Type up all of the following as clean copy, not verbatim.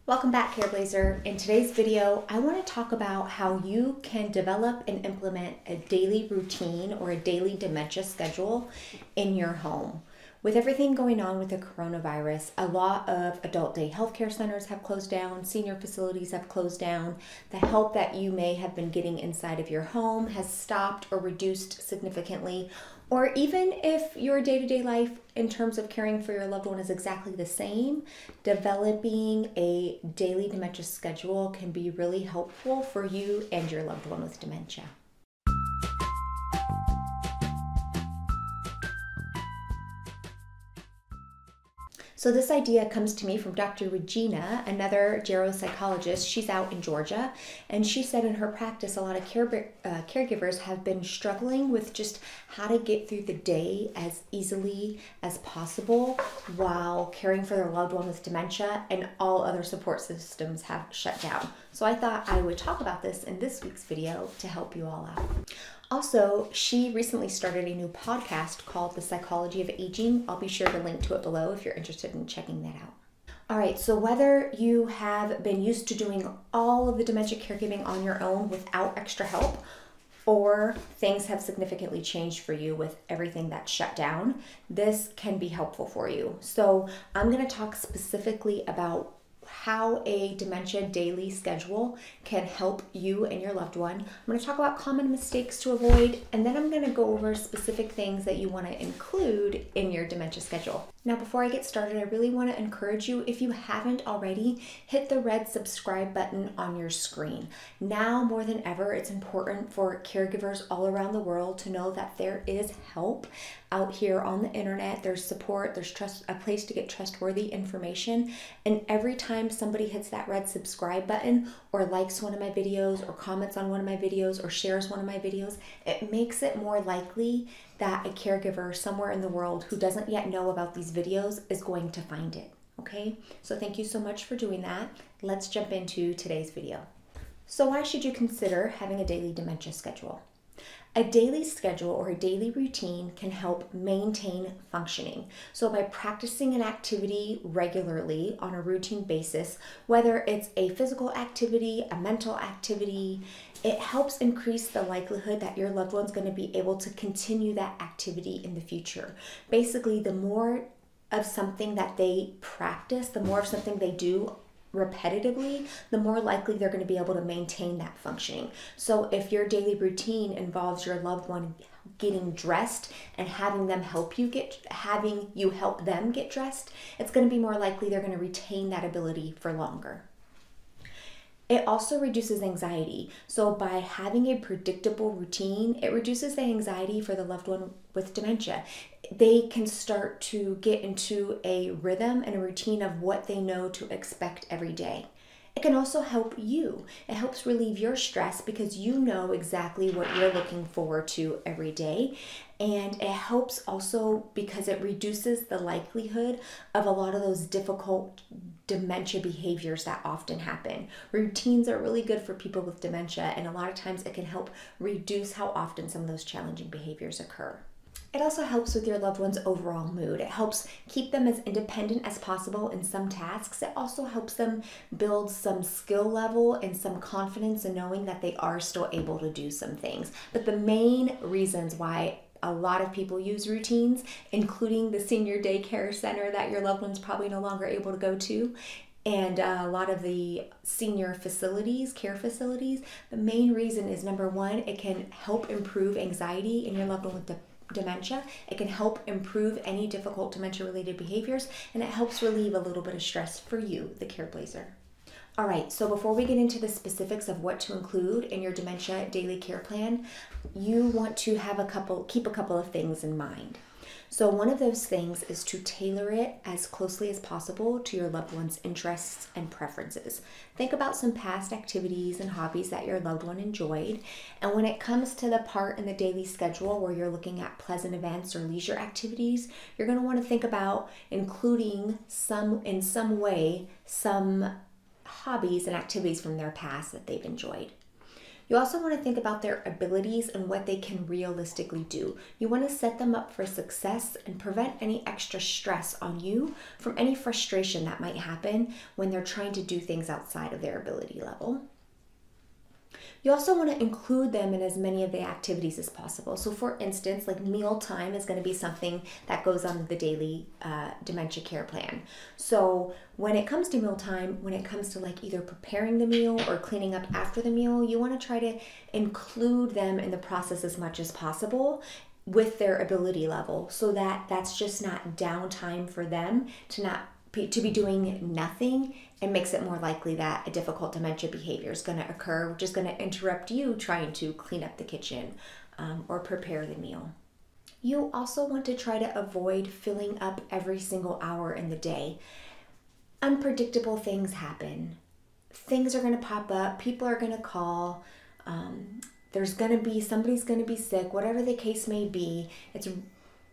Welcome back, Careblazer. In today's video, I want to talk about how you can develop and implement a daily routine or a daily dementia schedule in your home. With everything going on with the coronavirus, a lot of adult day healthcare centers have closed down, senior facilities have closed down. The help that you may have been getting inside of your home has stopped or reduced significantly. Or even if your day-to-day life in terms of caring for your loved one is exactly the same, developing a daily dementia schedule can be really helpful for you and your loved one with dementia. So this idea comes to me from Dr. Regina, another geropsychologist. She's out in Georgia, and she said in her practice a lot of caregivers have been struggling with just how to get through the day as easily as possible while caring for their loved one with dementia, and all other support systems have shut down. So I thought I would talk about this in this week's video to help you all out. Also, she recently started a new podcast called The Psychology of Aging. I'll be sure to link to it below if you're interested in checking that out. All right, so whether you have been used to doing all of the dementia caregiving on your own without extra help, or things have significantly changed for you with everything that's shut down, this can be helpful for you. So I'm going to talk specifically about how a dementia daily schedule can help you and your loved one. I'm going to talk about common mistakes to avoid, and then I'm going to go over specific things that you want to include in your dementia schedule. Now, before I get started, I really want to encourage you, if you haven't already, hit the red subscribe button on your screen. Now more than ever, it's important for caregivers all around the world to know that there is help out here on the internet. There's support, there's a place to get trustworthy information. And every time somebody hits that red subscribe button or likes one of my videos or comments on one of my videos or shares one of my videos, it makes it more likely that a caregiver somewhere in the world who doesn't yet know about these videos is going to find it, okay? So thank you so much for doing that. Let's jump into today's video. So why should you consider having a daily dementia schedule? A daily schedule or a daily routine can help maintain functioning. So by practicing an activity regularly on a routine basis, whether it's a physical activity, a mental activity, it helps increase the likelihood that your loved one's going to be able to continue that activity in the future. Basically, the more of something that they practice, the more of something they do repetitively, the more likely they're going to be able to maintain that functioning. So if your daily routine involves your loved one getting dressed and having you help them get dressed, it's going to be more likely they're going to retain that ability for longer. It also reduces anxiety. So by having a predictable routine, it reduces the anxiety for the loved one with dementia. They can start to get into a rhythm and a routine of what they know to expect every day. It can also help you. It helps relieve your stress because you know exactly what you're looking forward to every day. And it helps also because it reduces the likelihood of a lot of those difficult dementia behaviors that often happen. Routines are really good for people with dementia, and a lot of times it can help reduce how often some of those challenging behaviors occur. It also helps with your loved one's overall mood. It helps keep them as independent as possible in some tasks. It also helps them build some skill level and some confidence in knowing that they are still able to do some things. But the main reasons why a lot of people use routines, including the senior daycare center that your loved one's probably no longer able to go to, and a lot of the senior facilities, care facilities, the main reason is, number one, it can help improve anxiety in your loved one with dementia. It can help improve any difficult dementia-related behaviors, and it helps relieve a little bit of stress for you, the Careblazer. All right, so before we get into the specifics of what to include in your dementia daily care plan, you want to have keep a couple of things in mind. So one of those things is to tailor it as closely as possible to your loved one's interests and preferences. Think about some past activities and hobbies that your loved one enjoyed. And when it comes to the part in the daily schedule where you're looking at pleasant events or leisure activities, you're going to want to think about including in some way some hobbies and activities from their past that they've enjoyed. You also want to think about their abilities and what they can realistically do. You want to set them up for success and prevent any extra stress on you from any frustration that might happen when they're trying to do things outside of their ability level. You also want to include them in as many of the activities as possible. So for instance, like mealtime is going to be something that goes on the daily dementia care plan. So when it comes to mealtime, when it comes to like either preparing the meal or cleaning up after the meal, you want to try to include them in the process as much as possible with their ability level, so that that's just not downtime for them to be doing nothing, and makes it more likely that a difficult dementia behavior is going to occur, which is going to interrupt you trying to clean up the kitchen or prepare the meal. You also want to try to avoid filling up every single hour in the day. Unpredictable things happen. Things are going to pop up. People are going to call. Somebody's going to be sick, whatever the case may be. It's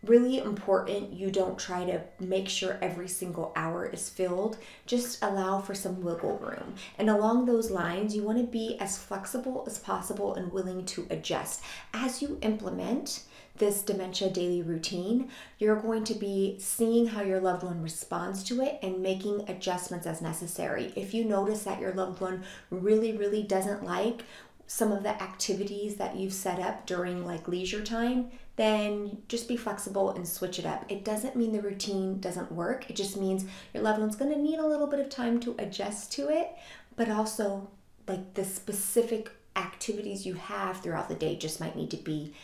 really important you don't try to make sure every single hour is filled. Just allow for some wiggle room. And along those lines, you want to be as flexible as possible and willing to adjust. As you implement this dementia daily routine, you're going to be seeing how your loved one responds to it and making adjustments as necessary. If you notice that your loved one really doesn't like some of the activities that you've set up during like leisure time, then just be flexible and switch it up. It doesn't mean the routine doesn't work. It just means your loved one's going to need a little bit of time to adjust to it, but also like the specific activities you have throughout the day just might need to be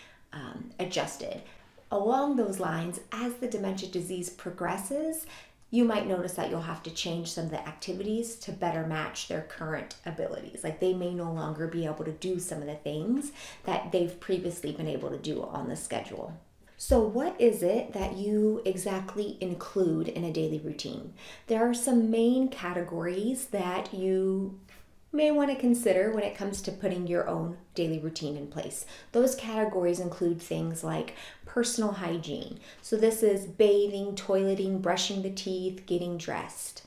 adjusted. Along those lines, as the dementia disease progresses, you might notice that you'll have to change some of the activities to better match their current abilities. Like they may no longer be able to do some of the things that they've previously been able to do on the schedule. So what is it that you exactly include in a daily routine? There are some main categories that you may want to consider when it comes to putting your own daily routine in place. Those categories include things like personal hygiene. So this is bathing, toileting, brushing the teeth, getting dressed.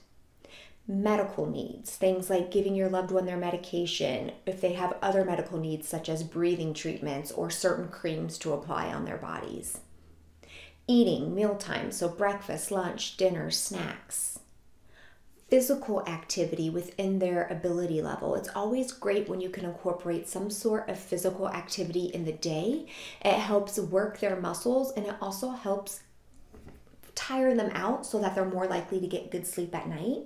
Medical needs, things like giving your loved one their medication, if they have other medical needs such as breathing treatments or certain creams to apply on their bodies. Eating, mealtime, so breakfast, lunch, dinner, snacks. Physical activity within their ability level. It's always great when you can incorporate some sort of physical activity in the day. It helps work their muscles, and it also helps tire them out so that they're more likely to get good sleep at night.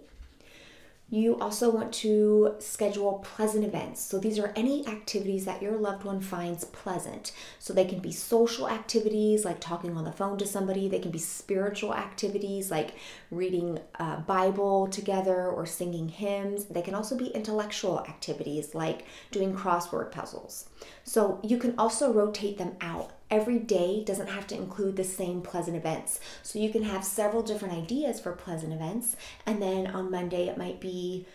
You also want to schedule pleasant events. So these are any activities that your loved one finds pleasant. So they can be social activities like talking on the phone to somebody. They can be spiritual activities like reading a Bible together or singing hymns. They can also be intellectual activities like doing crossword puzzles. So you can also rotate them out. Every day doesn't have to include the same pleasant events. So you can have several different ideas for pleasant events. And then on Monday, it might be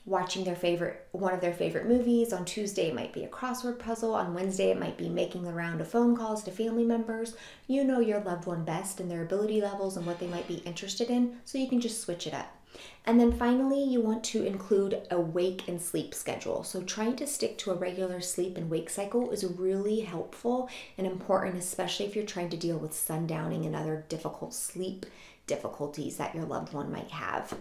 watching one of their favorite movies. On Tuesday, it might be a crossword puzzle. On Wednesday, it might be making the round of phone calls to family members. You know your loved one best and their ability levels and what they might be interested in, so you can just switch it up. And then finally, you want to include a wake and sleep schedule. So trying to stick to a regular sleep and wake cycle is really helpful and important, especially if you're trying to deal with sundowning and other difficult sleep difficulties that your loved one might have.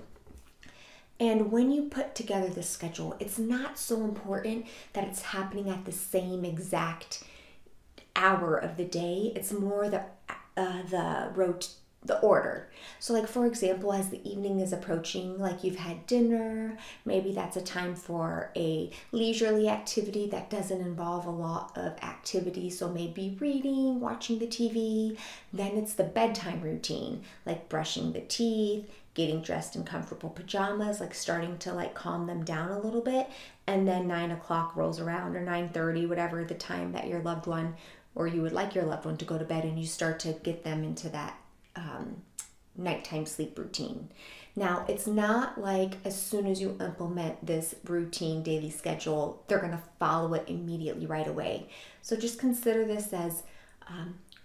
And when you put together the schedule, it's not so important that it's happening at the same exact hour of the day. It's more the order. So like, for example, as the evening is approaching, like you've had dinner, maybe that's a time for a leisurely activity that doesn't involve a lot of activity. So maybe reading, watching the TV. Then it's the bedtime routine, like brushing the teeth, getting dressed in comfortable pajamas, like starting to like calm them down a little bit. And then 9 o'clock rolls around, or 9:30, whatever the time that your loved one, or you would like your loved one to go to bed, and you start to get them into that nighttime sleep routine. Now, it's not like as soon as you implement this routine daily schedule, they're going to follow it immediately right away. So just consider this as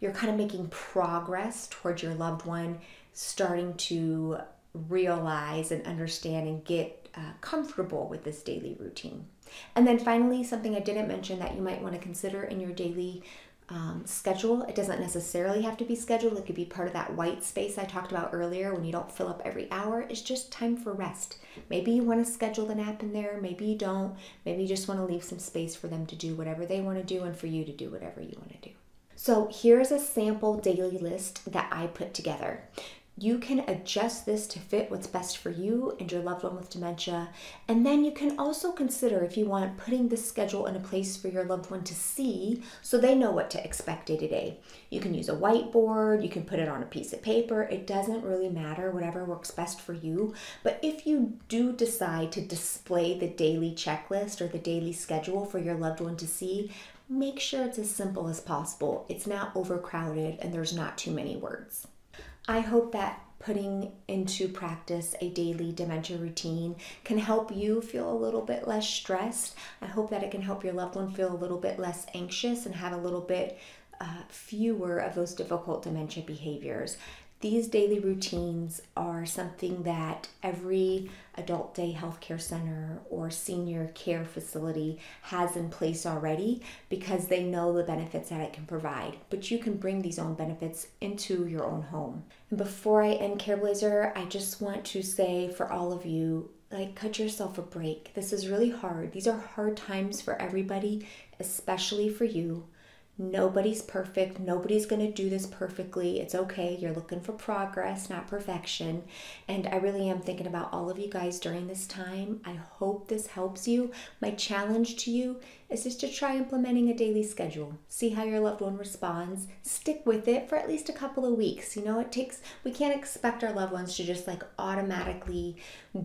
you're kind of making progress towards your loved one starting to realize and understand and get comfortable with this daily routine. And then finally, something I didn't mention that you might want to consider in your daily schedule. It doesn't necessarily have to be scheduled. It could be part of that white space I talked about earlier when you don't fill up every hour. It's just time for rest. Maybe you want to schedule the nap in there. Maybe you don't. Maybe you just want to leave some space for them to do whatever they want to do and for you to do whatever you want to do. So here's a sample daily list that I put together. You can adjust this to fit what's best for you and your loved one with dementia. And then you can also consider, if you want, putting this schedule in a place for your loved one to see so they know what to expect day to day. You can use a whiteboard, you can put it on a piece of paper. It doesn't really matter, whatever works best for you. But if you do decide to display the daily checklist or the daily schedule for your loved one to see, make sure it's as simple as possible. It's not overcrowded and there's not too many words. I hope that putting into practice a daily dementia routine can help you feel a little bit less stressed. I hope that it can help your loved one feel a little bit less anxious and have a little bit fewer of those difficult dementia behaviors. These daily routines are something that every adult day healthcare center or senior care facility has in place already because they know the benefits that it can provide. But you can bring these own benefits into your own home. And before I end Careblazer, I just want to say for all of you, cut yourself a break. This is really hard. These are hard times for everybody, especially for you. Nobody's perfect. Nobody's going to do this perfectly. It's okay. You're looking for progress, not perfection. And I really am thinking about all of you guys during this time. I hope this helps you. My challenge to you is just to try implementing a daily schedule. See how your loved one responds. Stick with it for at least a couple of weeks. We can't expect our loved ones to just automatically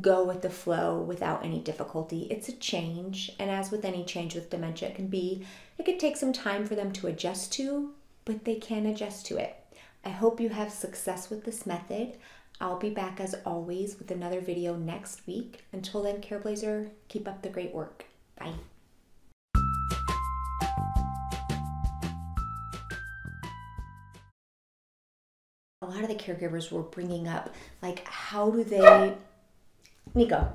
go with the flow without any difficulty. It's a change. And as with any change with dementia, it could take some time for them to adjust to, but they can adjust to it. I hope you have success with this method. I'll be back as always with another video next week. Until then, Careblazer, keep up the great work. Bye. A lot of the caregivers were bringing up, how do they... Nico.